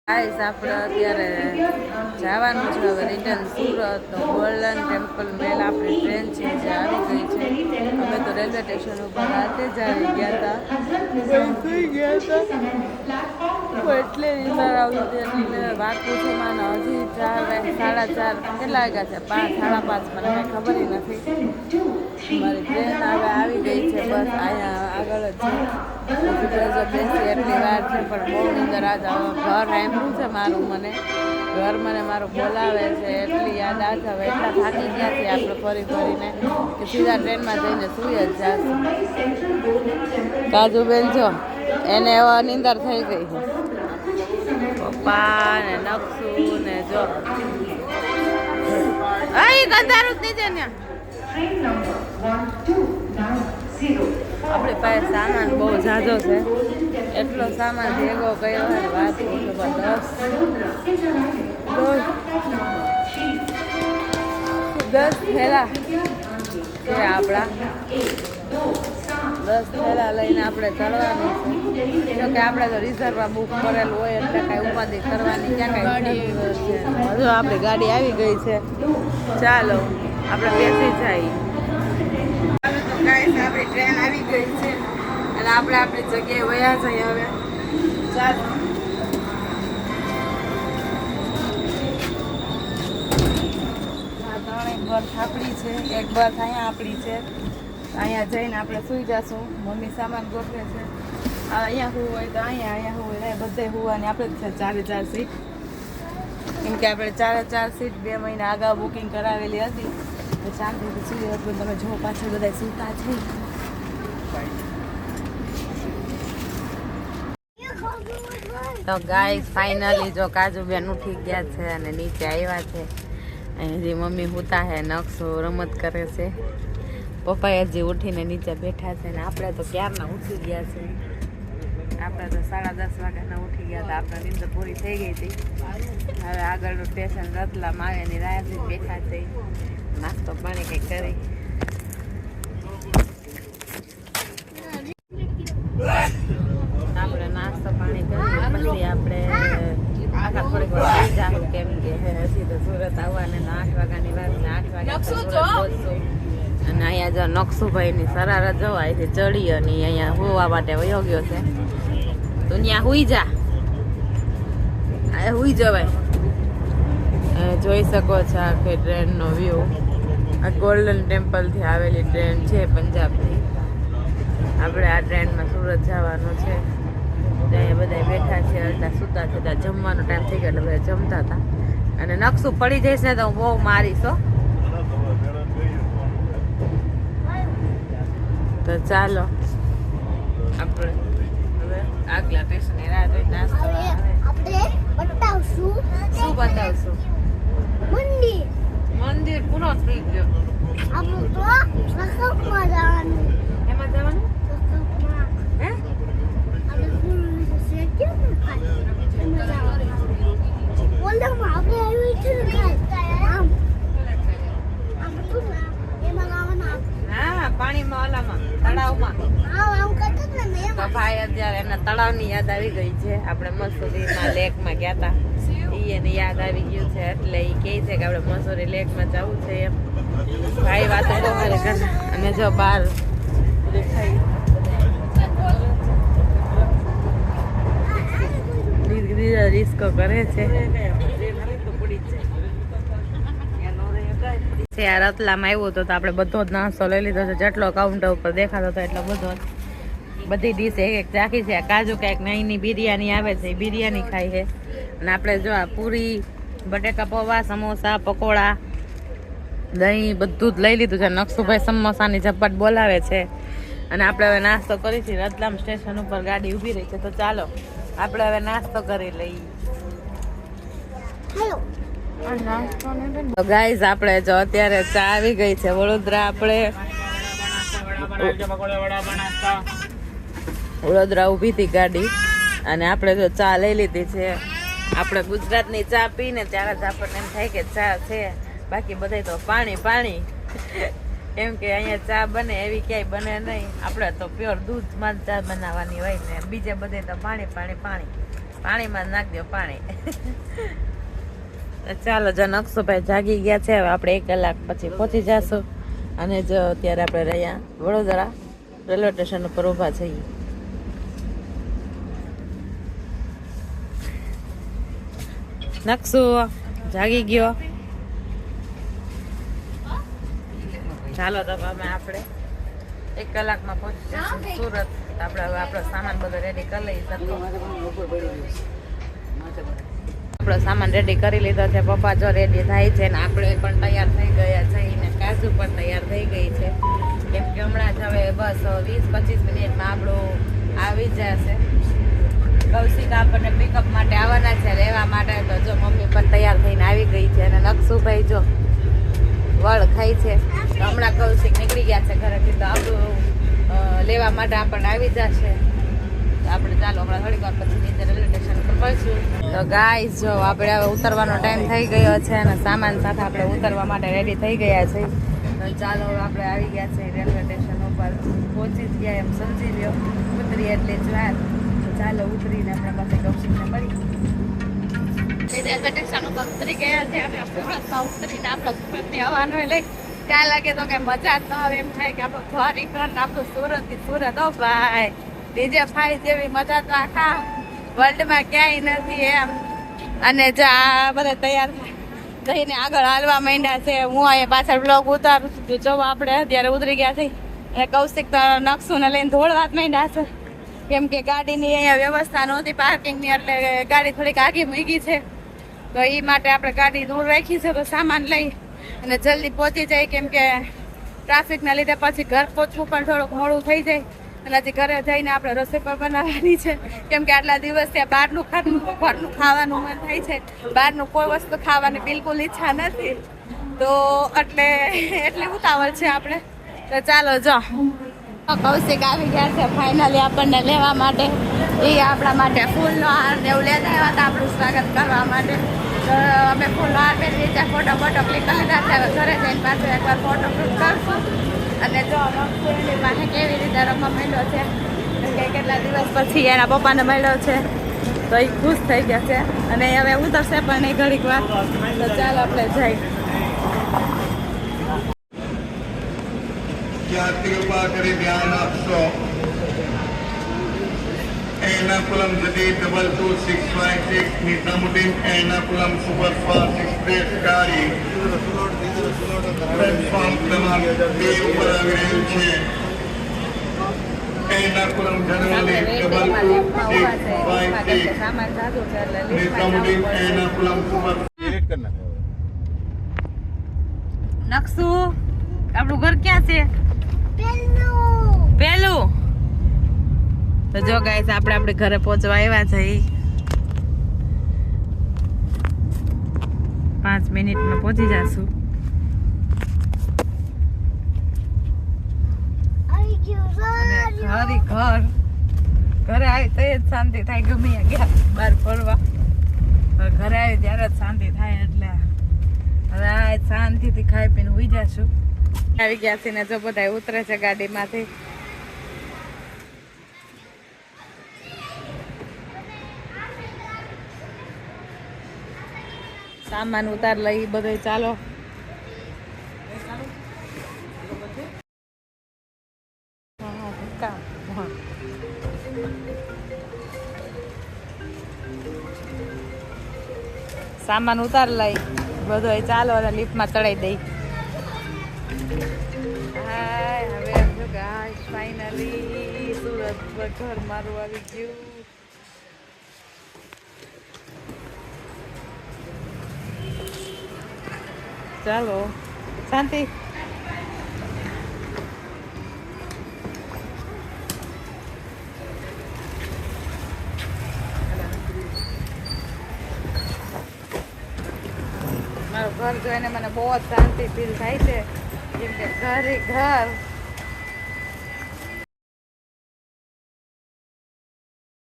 Guys આપણે અત્યારે જવાનું છે હવે રિટર્ન સુરત તો ગોલ્ડન ટેમ્પલ મેલ આપણી ટ્રેન છે જે આવી ગઈ છે. અમે તો રેલવે સ્ટેશન ઉપર રાતે જ આવી ગયા હતા એટલે નિંદર આવી હતી એટલે વાત પૂછો માને હજી 4 4:30 કેટલા વાગ્યા છે 5 5:30 મને કાંઈ ખબર નથી. મારી ટ્રેન હવે આવી ગઈ છે બસ અહીંયા આગળ જ બેસી એટલી વાર છે પણ બહુ નિંદર આજ ઘર એમનું છે મારું ઘર મને મારું બોલાવે છે એટલી યાદ આવે હવે એટલા થાકી ગયા છે આપણે ફરીને કે સીધા ટ્રેનમાં જઈને સૂઈ જ જશું. કાજુબેન જો એને એવા નિંદર થઈ ગઈ છે. પપ્પા ને નકસુ ને જો ગંધારું જ નીચે ને આપણી પાસે સામાન બહુ ઝાઝો છે એટલો સામાન ભેગો કર્યો હોય વાત દસ થેલા છે આપણા 10 થેલા લઈને આપણે ચડવાનું છે. જોકે આપણે તો રિઝર્વમાં બુક કરેલું હોય એટલે કાંઈ ઉપાધિ કરવાની ક્યાં કાંઈ છે. હજુ આપણી ગાડી આવી ગઈ છે ચાલો આપણે બેસી જઈએ. આપણી ટ્રેન આવી ગઈ છે અને આપણે આપણી જગ્યાએ વયા જઈએ હવે ચાલો. ત્રણેક બર્થ આપણી છે એક બર્થ અહીંયા આપણી છે. અહીંયા જઈને આપણે સૂઈ જશું. મમ્મી સામાન ગોઠવે છે અહીંયા શું હોય તો અહીંયા શું હોય બધે હોવાની આપણે જ છે 4 સીટ કેમ કે આપણે 4 સીટ 2 મહિના અગાઉ બુકિંગ કરાવેલી હતી. શાંતિથી સૂઈ હતું તમે જો પાછળ બધા સૂતા છે. તો ગાઈસ ફાઇનલી જો કાજુબેન ઉઠી ગયા છે અને નીચે આવ્યા છે. અહીંથી મમ્મી સૂતા છે નકશો રમત કરે છે. પપ્પા હજી ઉઠીને નીચે બેઠા છે ને આપણે તો ક્યારના ઉઠી ગયા છે. આપણે તો 10:30 વાગ્યાના ઉઠી ગયા હતા. આપણે નીંદર પૂરી થઈ ગઈ હતી. હવે આગળનું સ્ટેશન રતલામ આવે એની રાહથી બેઠા છે. નાસ્તો પાણી કંઈક કરી આપણે નાસ્તો પાણી કરી પછી આપણે આખા થોડીક વાર જાઉં કેમ કે હજી તો સુરત આવવાને 8 વાગ્યાની વાર 8 વાગ્યા પહોંચશું. અને અહીંયા જો નકશુભાઈની સરારત જો અહીંથી ચડી અને અહીંયા હોવા માટે વયો ગયો છે તો ત્યાં હુઈ જા હુઈ જવાય. જોઈ શકો છો આખી ટ્રેનનો વ્યૂ. આ ગોલ્ડન ટેમ્પલથી આવેલી ટ્રેન છે પંજાબથી. આપણે આ ટ્રેનમાં સુરત જવાનું છે. અહીંયા બધા બેઠા છે એટલે સૂતા છે ત્યાં જમવાનો ટાઈમ થઈ ગયો એટલે બધા જમતા હતા. અને નકશું પડી જઈશ ને તો હું બહુ મારીશ હો. તો ચાલો આપણે હવે આગલા સ્ટેશને રાહ જોઈ નાસ્તો બતાવશું. શું બતાવશું? મંદિર પૂરો થઈ ગયો. આપણું તો રસોમાં જવાનું. એમાં જવાનું હે આપણે પૂરું છે કેમ ખાય એમાં જવાનું. ઓલામાં આપણે આવી છે આમ એમાં લાવવાના. હા પાણીમાં ઓલામાં તળાવમાં આમ કરતા ને તો ભાઈ અત્યારે એના તળાવની યાદ આવી ગઈ છે. આપણે મસૂરીમાં લેકમાં ગયા હતા એને યાદ આવી ગયું છે એટલે એ કહે છે કે આપણે મસૂરી લેકમાં જવું છે એમ. ભાઈ વાતો બહુ કરે કરે અને જો બહાર દેખાય રિસ્કો કરે છે. આ રતલામાં આવ્યું હતું તો આપણે બધો જ નાસ્તો લઈ લીધો છે. જેટલો કાઉન્ટર ઉપર દેખાતો હતો એટલો બધો બધી ડીશ એક ચાખી છે. કાજુ કંઈક નાની બિરયાની આવે છે એ બિરયાની ખાઈ છે. અને આપણે જો આ પૂરી બટેકા પૌવા સમોસા પકોડા દહીં બધું જ લઈ લીધું છે. નકશુભાઈ સમોસાની ઝપટ બોલાવે છે અને આપણે હવે નાસ્તો કરીશું. રતલામ સ્ટેશન ઉપર ગાડી ઊભી રહી છે તો ચાલો આપણે હવે નાસ્તો કરી લઈએ. ગાઈઝ આપણે જો અત્યારે ચા આવી ગઈ છે વડોદરા. આપણે વડોદરા ઊભી હતી ગાડી અને આપણે જો ચા લઈ લીધી છે. આપણે ગુજરાતની ચા પીને ત્યારે જ આપણને એમ થાય કે ચા છે. બાકી બધા તો પાણી પાણી કેમ કે અહીંયા ચા બને એવી ક્યાંય બને નહીં. આપણે તો પ્યોર દૂધમાં જ ચા બનાવવાની હોય ને બીજે બધે તો પાણી પાણી પાણી. પાણીમાં નાખ દો પાણી. ચાલો જો નકશુભાઈ જાગી ગયા છે. હવે આપણે 1 કલાક પછી પહોંચી જશું. અને જો અત્યારે આપણે રહ્યા વડોદરા રેલવે સ્ટેશન ઉપર ઊભા છીએ. નકશુ જાગી ગયો. ચાલો તો અમે આપણે 1 કલાકમાં પહોંચી જશું સુરત. આપણે હવે આપણો સામાન બધો રેડી કરી લઈએ. આપણો સામાન રેડી કરી લીધો છે. પપ્પા જો રેડી થાય છે ને આપણે પણ તૈયાર થઈ ગયા છે. ને કાજુ પણ તૈયાર થઈ ગઈ છે. કેમ કે હમણાં જ હવે બસ 20-25 મિનિટમાં આપણું આવી જશે. કૌશિક આપણને પિકઅપ માટે આવવાના છે, રહેવા માટે. તો જો મમ્મી પણ તૈયાર થઈને આવી ગઈ છે. અને નકશુભાઈ જો વળ ખાઈ છે. તો હમણાં કૌશિક નીકળી ગયા છે ઘરેથી. તો આપણું લેવા માટે આપણને આવી જશે. આપણે ચાલો હમણાં થોડીક વાર પછી નીચે રેલવે સ્ટેશન પર પહોંચશું. તો ગાઈસ જો આપણે હવે ઉતરવાનો ટાઈમ થઈ ગયો છે અને સામાન સાથે આપણે ઉતરવા માટે રેડી થઈ ગયા છે. તો ચાલો હવે આપણે આવી ગયા છે રેલવે સ્ટેશન ઉપર. પહોંચી જ ગયા એમ સમજી લ્યો. ઉતરી એટલે જ વાર. તો ચાલો ઉતરીને આપણા પાસે કૌશિકને મળી. રેલવે સ્ટેશન ઉપર ઉતરી ગયા છે. આપણે સુરતમાં ઉતરીને આપણે સુરતથી આવવાનું લઈ ત્યાં લાગે તો કે મજા જ ન આવે. એમ થાય કે આપણું ફરી ઘર આપણું સુરતથી સુરત. ઓ ભાઈ ડીજે ફાઈ જેવી મજા તો આખા વર્લ્ડમાં ક્યાંય નથી એમ. અને જો આ બધા તૈયાર થઈને આગળ હાલવા માંડ્યા છે. હું અહીંયા પાછળ બ્લોગ ઉતારું છું. જો આપણે અત્યારે ઉતરી ગયા છે. અને કૌશિક તો નકશુને લઈને દોડવા જ માંડ્યા છે. કેમ કે ગાડીની અહીંયા વ્યવસ્થા નહોતી પાર્કિંગની, એટલે ગાડી થોડીક આગી મૂકી છે. તો એ માટે આપણે ગાડી દૂર રાખી છે. તો સામાન લઈ અને જલ્દી પહોંચી જાય. કેમ કે ટ્રાફિકના લીધે પછી ઘર પહોંચવું પણ થોડુંક મોડું થઈ જાય. અને હજી ઘરે જઈને આપણે રસોઈ પણ બનાવવાની છે. કેમ કે આટલા દિવસ ત્યાં બહારનું ઘરનું ખાવાનું મન થાય છે. બહારનું કોઈ વસ્તુ ખાવાની બિલકુલ ઈચ્છા નથી. તો એટલે ઉતાવળ છે આપણે. તો ચાલો જો કૌશિક આવી ગયા છે ફાઇનલી આપણને લેવા માટે. એ આપણા માટે ફૂલનો હાર ને એવું લેતા આવ્યા હતા આપણું સ્વાગત કરવા માટે. તો અમે ફૂલનો હાર પહેરી ત્યાં ફોટો ક્લિક કરી લીધા છે. હવે ઘરે જઈને પાછું એકવાર ફોટો ક્લિક કરશું. અને જો એની પાસે કેવી રીતે રમવા માંડ્યો છે. કે કેટલા દિવસ પછી એના પપ્પાને મળ્યો છે. તો એ ખુશ થઈ ગયા છે. અને હવે ઉતરશે પણ નહીં ઘડીક વાર. તો ચાલો આપણે જઈએ. કૃપા કરી ધ્યાન આપશો. એર્નાકુલમ જદીદ 22656 નિઝામુદ્દીન એર્નાકુલમ સુપરફાસ્ટ એક્સપ્રેસ ગાડી પ્લેટફોર્મ ક્રમાંક 2 ઉપર આવી રહ્યું છે. એર્નાકુલમ જનરલી 22656 નિઝામુદ્દીન એર્નાકુલમ સુપરફાસ્ટ. નકશુ આપણું ઘર ક્યાં છે? પેલું. તો જો ગાઈસ આપણે ઘરે પહોંચવા આવ્યા છે. 5 મિનિટમાં પહોંચી જશું. ઘરે આવી તો જ શાંતિ થાય. ગમે ગયા બહાર ફરવા. ઘરે આવી ત્યારે જ શાંતિ થાય. એટલે હવે આ શાંતિથી ખાઈ પીને સુઈ જશું. આવી ગયા છે ને જો બધા ઉતરે છે ગાડીમાંથી. સામાન ઉતાર લઈ બધો. ચાલો સામાન ઉતાર લઈ બધો. ચાલો અને લિફ્ટમાં ચડાવી દઈ. હવે ફાઇનલી સુરત ઘર મારું આવી ગયું. ચાલો શાંતિ. મારું ઘર જોઈને મને બહુ જ શાંતિ ફીલ થાય છે. કેમ કે ઘર